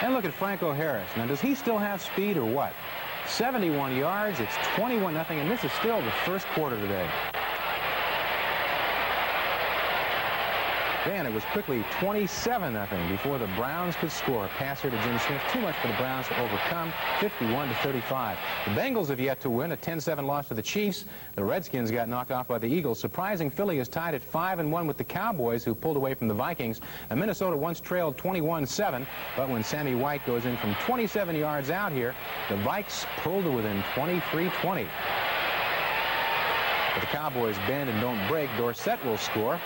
And look at Franco Harris. Now, does he still have speed or what? 71 yards, it's 21-0, and this is still the first quarter today. Then it was quickly 27-0 before the Browns could score. Pass here to Jim Smith. Too much for the Browns to overcome. 51-35. The Bengals have yet to win. A 10-7 loss to the Chiefs. The Redskins got knocked off by the Eagles. Surprising Philly is tied at 5-1 with the Cowboys, who pulled away from the Vikings. And Minnesota once trailed 21-7, but when Sammy White goes in from 27 yards out here, the Vikes pulled to within 23-20. But the Cowboys bend and don't break. Dorsett will score.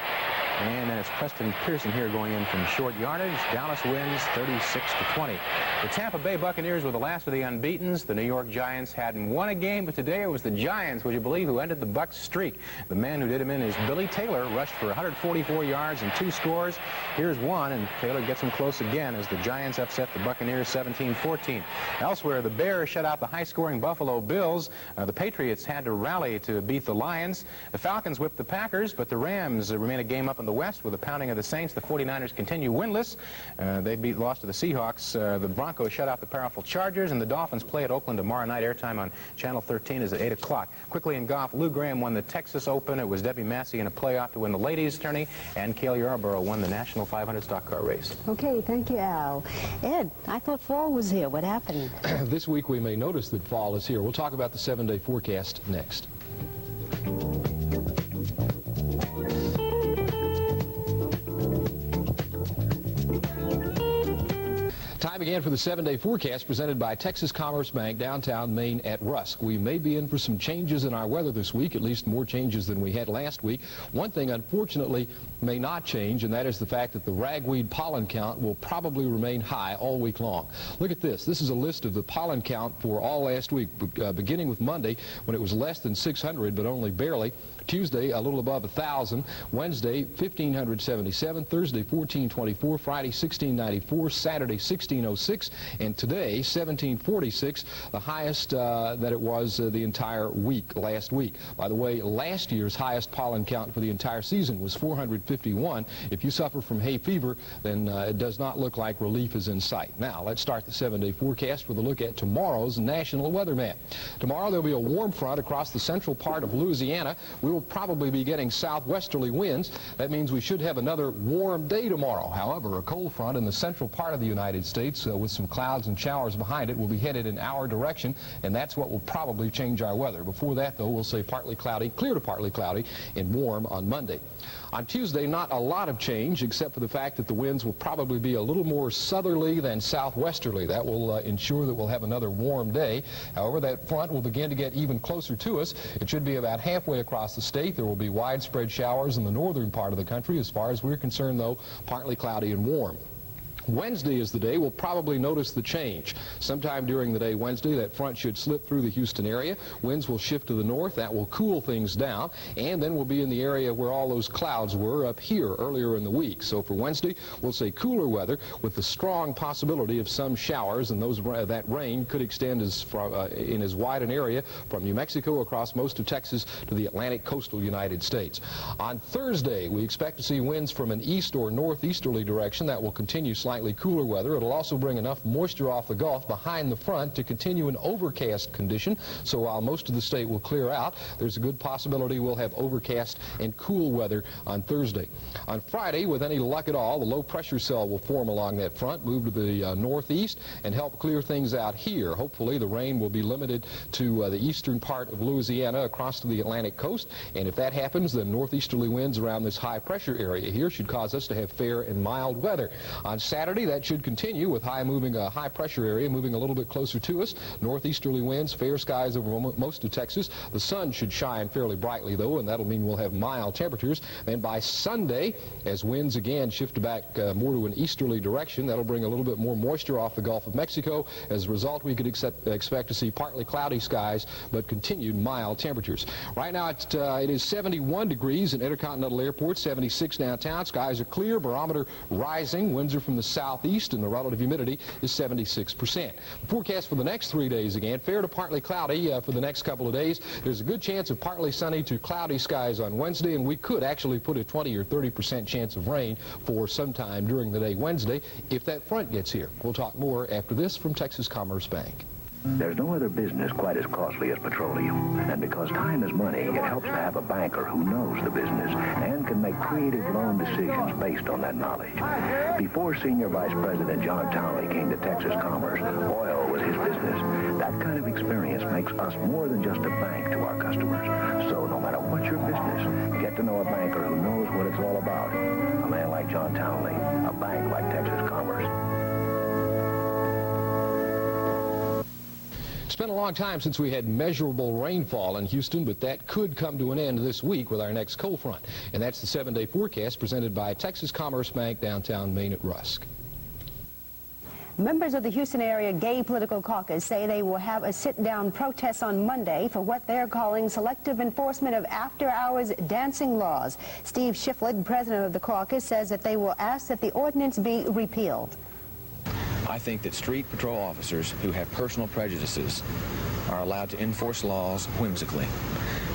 And then it's Preston Pearson here going in from short yardage. Dallas wins 36-20. The Tampa Bay Buccaneers were the last of the unbeatens. The New York Giants hadn't won a game, but today it was the Giants, would you believe, who ended the Bucs streak. The man who did him in is Billy Taylor, rushed for 144 yards and 2 scores. Here's one, and Taylor gets him close again as the Giants upset the Buccaneers 17-14. Elsewhere, the Bears shut out the high-scoring Buffalo Bills. The Patriots had to rally to beat the Lions. The Falcons whipped the Packers, but the Rams remain a game up in the West with a pounding of the Saints. The 49ers continue winless. They lost to the Seahawks. The Broncos shut out the powerful Chargers, and the Dolphins play at Oakland tomorrow night. Airtime on Channel 13 is at 8 o'clock. Quickly in golf, Lou Graham won the Texas Open. It was Debbie Massey in a playoff to win the ladies' tourney, and Cale Yarborough won the National 500 stock car race. Okay, thank you, Al. Ed, I thought fall was here. What happened? This week we may notice that fall is here. We'll talk about the 7-day forecast next. Time again for the 7-day forecast presented by Texas Commerce Bank, downtown Maine at Rusk. We may be in for some changes in our weather this week, at least more changes than we had last week. One thing, unfortunately, may not change, and that is the fact that the ragweed pollen count will probably remain high all week long. Look at this. This is a list of the pollen count for all last week, beginning with Monday when it was less than 600, but only barely. Tuesday, a little above 1,000. Wednesday, 1,577. Thursday, 1,424. Friday, 1,694. Saturday, 1,606. And today, 1,746, the highest that it was the entire week, last week. By the way, last year's highest pollen count for the entire season was 451. If you suffer from hay fever, then it does not look like relief is in sight. Now, let's start the 7-day forecast with a look at tomorrow's National Weather Map. Tomorrow, there'll be a warm front across the central part of Louisiana. We will probably be getting southwesterly winds. That means we should have another warm day tomorrow. However, a cold front in the central part of the United States with some clouds and showers behind it will be headed in our direction, and that's what will probably change our weather. Before that, though, we'll say partly cloudy, clear to partly cloudy, and warm on Monday. On Tuesday, not a lot of change, except for the fact that the winds will probably be a little more southerly than southwesterly. That will ensure that we'll have another warm day. However, that front will begin to get even closer to us. It should be about halfway across the state. There will be widespread showers in the northern part of the country. As far as we're concerned, though, partly cloudy and warm. Wednesday is the day we'll probably notice the change. Sometime during the day Wednesday, that front should slip through the Houston area. Winds will shift to the north. That will cool things down. And then we'll be in the area where all those clouds were up here earlier in the week. So for Wednesday, we'll say cooler weather with the strong possibility of some showers. And that rain could extend in as wide an area from New Mexico across most of Texas to the Atlantic coastal United States. On Thursday, we expect to see winds from an east or northeasterly direction. That will continue slightly cooler weather. It'll also bring enough moisture off the Gulf behind the front to continue an overcast condition. So while most of the state will clear out, there's a good possibility we'll have overcast and cool weather on Thursday. On Friday, with any luck at all, the low pressure cell will form along that front, move to the northeast, and help clear things out here. Hopefully the rain will be limited to the eastern part of Louisiana across to the Atlantic coast, and if that happens, then northeasterly winds around this high pressure area here should cause us to have fair and mild weather. On Saturday, that should continue with high pressure area moving a little bit closer to us. Northeasterly winds, fair skies over most of Texas. The sun should shine fairly brightly, though, and that'll mean we'll have mild temperatures. Then by Sunday, as winds again shift back more to an easterly direction, that'll bring a little bit more moisture off the Gulf of Mexico. As a result, we could expect to see partly cloudy skies, but continued mild temperatures. Right now, it is 71 degrees in Intercontinental Airport, 76 downtown. Skies are clear, barometer rising. Winds are from the southeast, and the relative humidity is 76%. The forecast for the next 3 days again, fair to partly cloudy for the next couple of days. There's a good chance of partly sunny to cloudy skies on Wednesday, and we could actually put a 20 or 30% chance of rain for sometime during the day Wednesday if that front gets here. We'll talk more after this from Texas Commerce Bank. There's no other business quite as costly as petroleum. And because time is money, it helps to have a banker who knows the business and can make creative loan decisions based on that knowledge. Before Senior Vice President John Townley came to Texas Commerce, oil was his business. That kind of experience makes us more than just a bank to our customers. So no matter what your business, get to know a banker who knows what it's all about. A man like John Townley, a bank like Texas Commerce. It's been a long time since we had measurable rainfall in Houston, but that could come to an end this week with our next cold front. And that's the 7-day forecast presented by Texas Commerce Bank, downtown Maine at Rusk. Members of the Houston area Gay Political Caucus say they will have a sit-down protest on Monday for what they're calling selective enforcement of after-hours dancing laws. Steve Shiflett, president of the caucus, says that they will ask that the ordinance be repealed. I think that street patrol officers who have personal prejudices are allowed to enforce laws whimsically.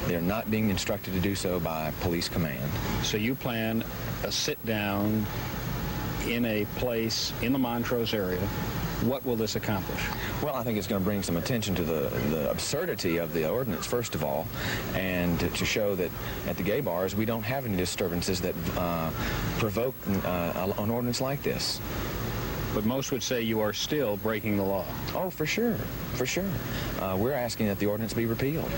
They're not being instructed to do so by police command. So you plan a sit-down in a place in the Montrose area. What will this accomplish? Well, I think it's going to bring some attention to the absurdity of the ordinance, first of all, and to show that at the gay bars we don't have any disturbances that provoke an ordinance like this. But most would say you are still breaking the law. Oh, for sure, for sure. We're asking that the ordinance be repealed.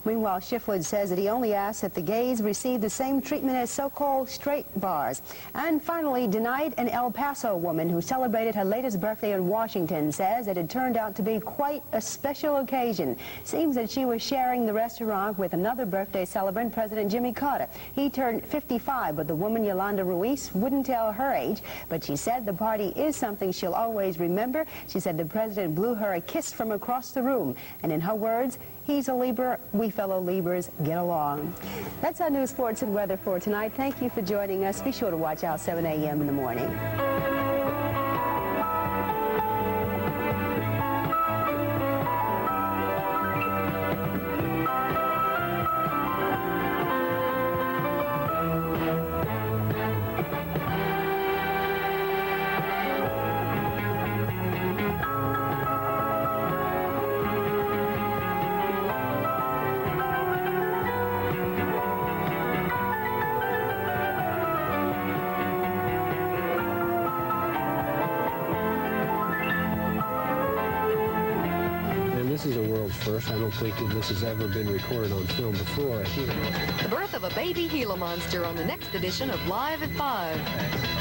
Meanwhile, Shiflett says that he only asks that the gays receive the same treatment as so-called straight bars. And finally, tonight, an El Paso woman who celebrated her latest birthday in Washington says that it turned out to be quite a special occasion. Seems that she was sharing the restaurant with another birthday celebrant, President Jimmy Carter. He turned 55, but the woman, Yolanda Ruiz, wouldn't tell her age. But she said the party is something she'll always remember. She said the president blew her a kiss from across the room. And in her words, he's a Libra, we fellow Libras get along. That's our news, sports, and weather for tonight. Thank you for joining us. Be sure to watch out 7 a.m. in the morning. This is a world first. I don't think that this has ever been recorded on film before. The birth of a baby Gila monster on the next edition of Live at 5.